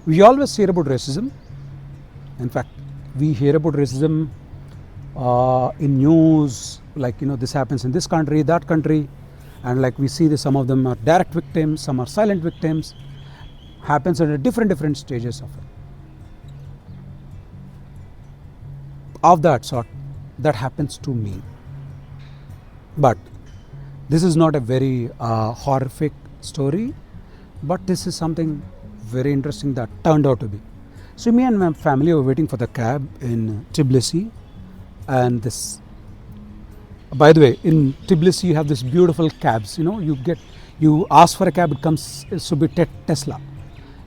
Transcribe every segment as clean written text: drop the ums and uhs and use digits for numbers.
We always hear about racism. In fact, we hear about racism in news, like this happens in this country, that country, and like we see this, some of them are direct victims, some are silent victims. Happens at different stages of that sort. That happens to me. But this is not a very horrific story, but this is something very interesting that turned out to be. So me and my family were waiting for the cab in Tbilisi, and this, by the way, in Tbilisi you have this beautiful cabs. You ask for a cab, it comes, it should be Tesla.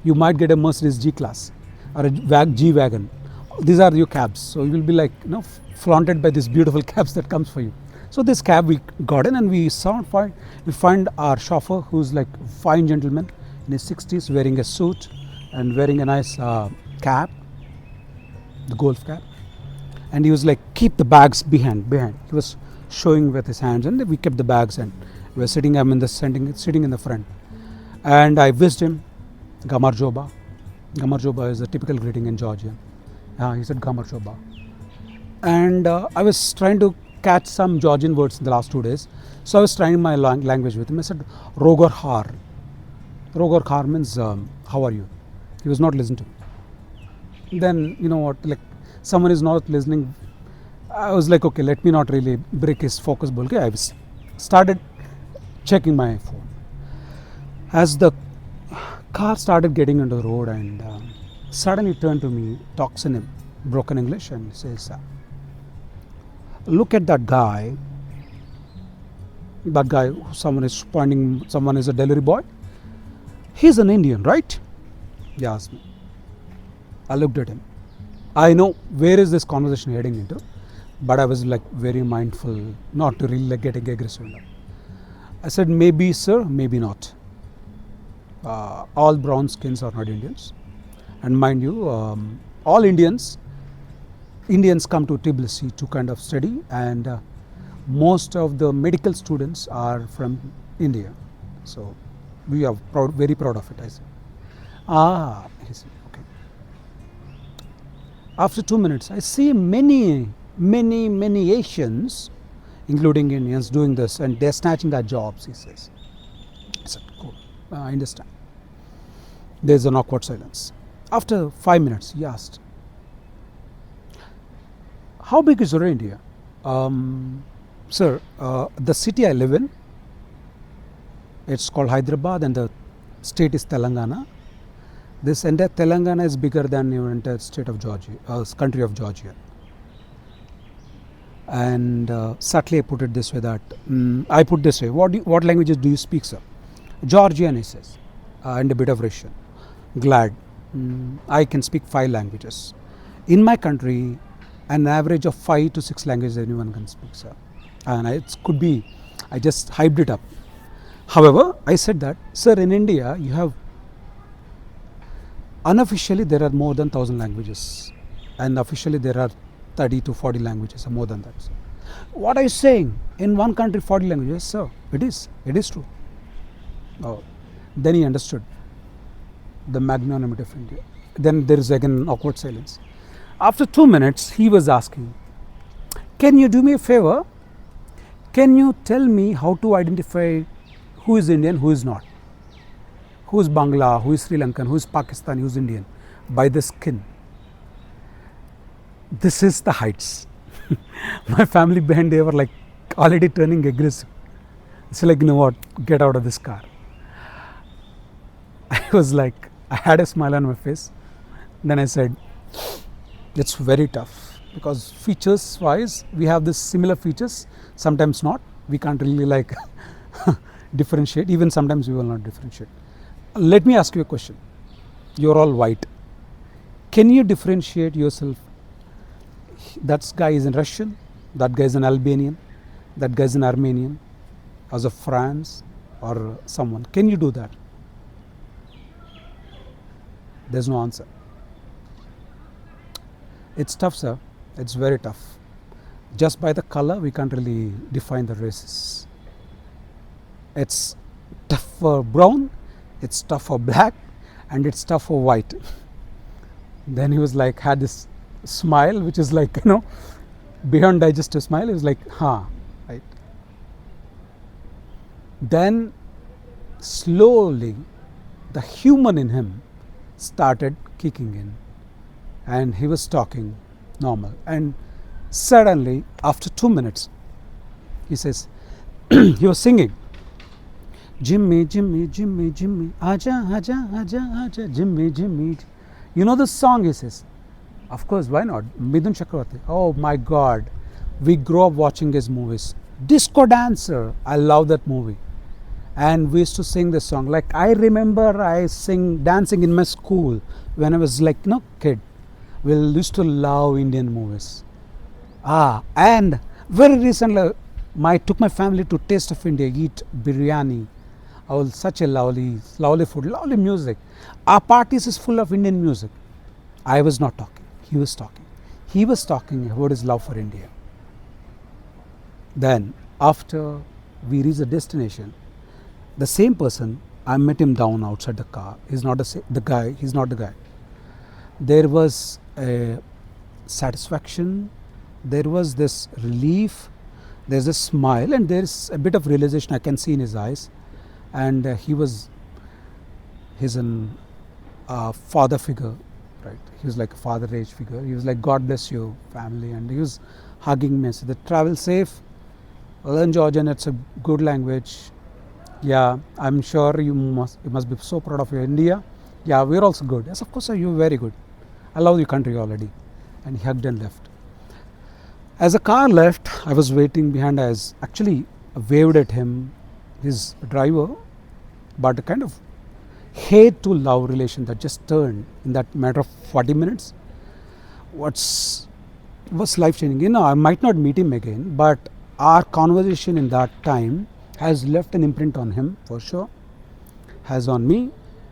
You might get a Mercedes G-Class or a G-Wagon. These are your cabs, so you will be like flaunted by these beautiful cabs that comes for you. So this cab we got in, and we find our chauffeur, who's like fine gentleman in his 60s, wearing a suit and wearing a nice cap, the golf cap, and he was like, keep the bags behind. He was showing with his hands, and we kept the bags, and we were sitting in the front, and I wished him Gamar Joba. Gamar Joba is a typical greeting in Georgia. He said Gamar Joba, and I was trying to catch some Georgian words in the last 2 days, so I was trying my language with him. I said Rogor Har. Rogor Har means how are you? He was not listening to me. Then like someone is not listening, I was like, okay, let me not really break his focus. I started checking my phone. As the car started getting into the road, and suddenly turned to me, talks in a broken English, and says, look at that guy, someone is pointing, someone is a delivery boy. He's an Indian, right? He asked me. I looked at him. I know where is this conversation heading into, but I was like very mindful not to really getting aggressive now. I said, maybe sir, maybe not. All brown skins are not Indians, and mind you, all Indians come to Tbilisi to kind of study, and most of the medical students are from India, so we are very proud of it. I said, he said, okay. After 2 minutes, I see many Asians, including Indians, doing this, and they're snatching our jobs, he says. I said, cool, I understand. There's an awkward silence. After 5 minutes, he asked, how big is your India? Sir, the city I live in, it's called Hyderabad, and the state is Telangana. This entire Telangana is bigger than your entire state of Georgia, country of Georgia. And subtly I put it this way, that I put this way, what languages do you speak, sir? Georgian, he says, and a bit of Russian. Glad. I can speak 5 languages. In my country, an average of 5 to 6 languages anyone can speak, sir. And it could be, I just hyped it up. However, I said that, sir, in India, you have, unofficially there are more than 1,000 languages, and officially there are 30 to 40 languages, or more than that, sir. What are you saying? In one country 40 languages? Sir, it is true. Then he understood the magnanimity of India. Then there is again an awkward silence. After 2 minutes, he was asking, can you do me a favor? Can you tell me how to identify who is Indian, who is not? Who is Bangla, who is Sri Lankan, who is Pakistani, who is Indian? By the skin. This is the heights. My family behind, they were like already turning aggressive. It's like, you know what, get out of this car. I was like, I had a smile on my face. Then I said, it's very tough, because features wise, we have this similar features, sometimes not. We can't really like differentiate, even sometimes we will not differentiate. Let me ask you a question. You're all white. Can you differentiate yourself? That guy is in Russian, that guy is an Albanian, that guy is an Armenian, as of France or someone. Can you do that? There's no answer. It's tough, sir. It's very tough. Just by the color, we can't really define the races. It's tough for brown, it's tough for black, and it's tough for white. Then he was like, had this smile, which is like, beyond digestive smile. He was like, huh, right. Then slowly the human in him started kicking in, and he was talking normal. And suddenly, after 2 minutes, he says, he was singing, Jimmy, Jimmy, Jimmy, Jimmy, Aja, Aja, Aja, Aja, Jimmy, Jimmy. You know the song, he says. Of course, why not? Midun Chakravarti. Oh my God. We grew up watching his movies. Disco Dancer. I love that movie. And we used to sing this song. Like, I remember I sing dancing in my school when I was like, kid. We used to love Indian movies. And very recently, took my family to Taste of India, eat biryani. Oh, such a lovely, lovely food, lovely music. Our parties is full of Indian music. I was not talking. He was talking. He was talking about his love for India. Then, after we reached the destination, the same person, I met him down outside the car. He's not the guy. He's not the guy. There was a satisfaction. There was this relief. There's a smile, and there's a bit of realization I can see in his eyes. And he's a father figure, right? He was like a father age figure. He was like, God bless you, family. And he was hugging me and said, travel safe, learn Georgian, it's a good language. Yeah, I'm sure you must be so proud of your India. Yeah, we're also good. Yes, of course, sir, you're very good. I love your country already. And he hugged and left. As the car left, I was waiting behind. I actually waved at him, his driver, but a kind of hate to love relation that just turned in that matter of 40 minutes was life changing. I might not meet him again, but our conversation in that time has left an imprint on him for sure, has on me,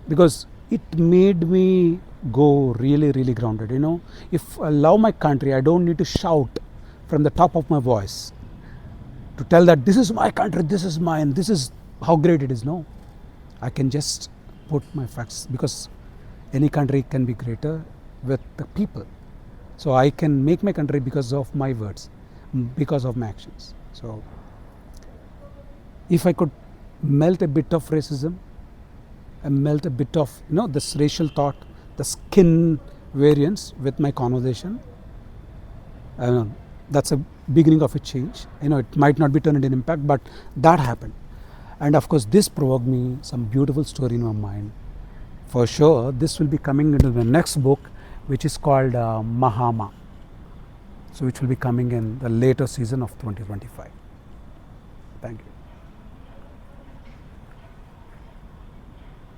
because it made me go really, really grounded. If I love my country, I don't need to shout from the top of my voice to tell that this is my country, this is mine, this is how great it is. No, I can just put my facts, because any country can be greater with the people. So I can make my country because of my words, because of my actions. So if I could melt a bit of racism and melt a bit of this racial thought, the skin variance with my conversation, that's a beginning of a change. It might not be turned into an impact, but that happened. And of course, this provoked me some beautiful story in my mind. For sure, this will be coming into the next book, which is called Mahama. So which will be coming in the later season of 2025. Thank you.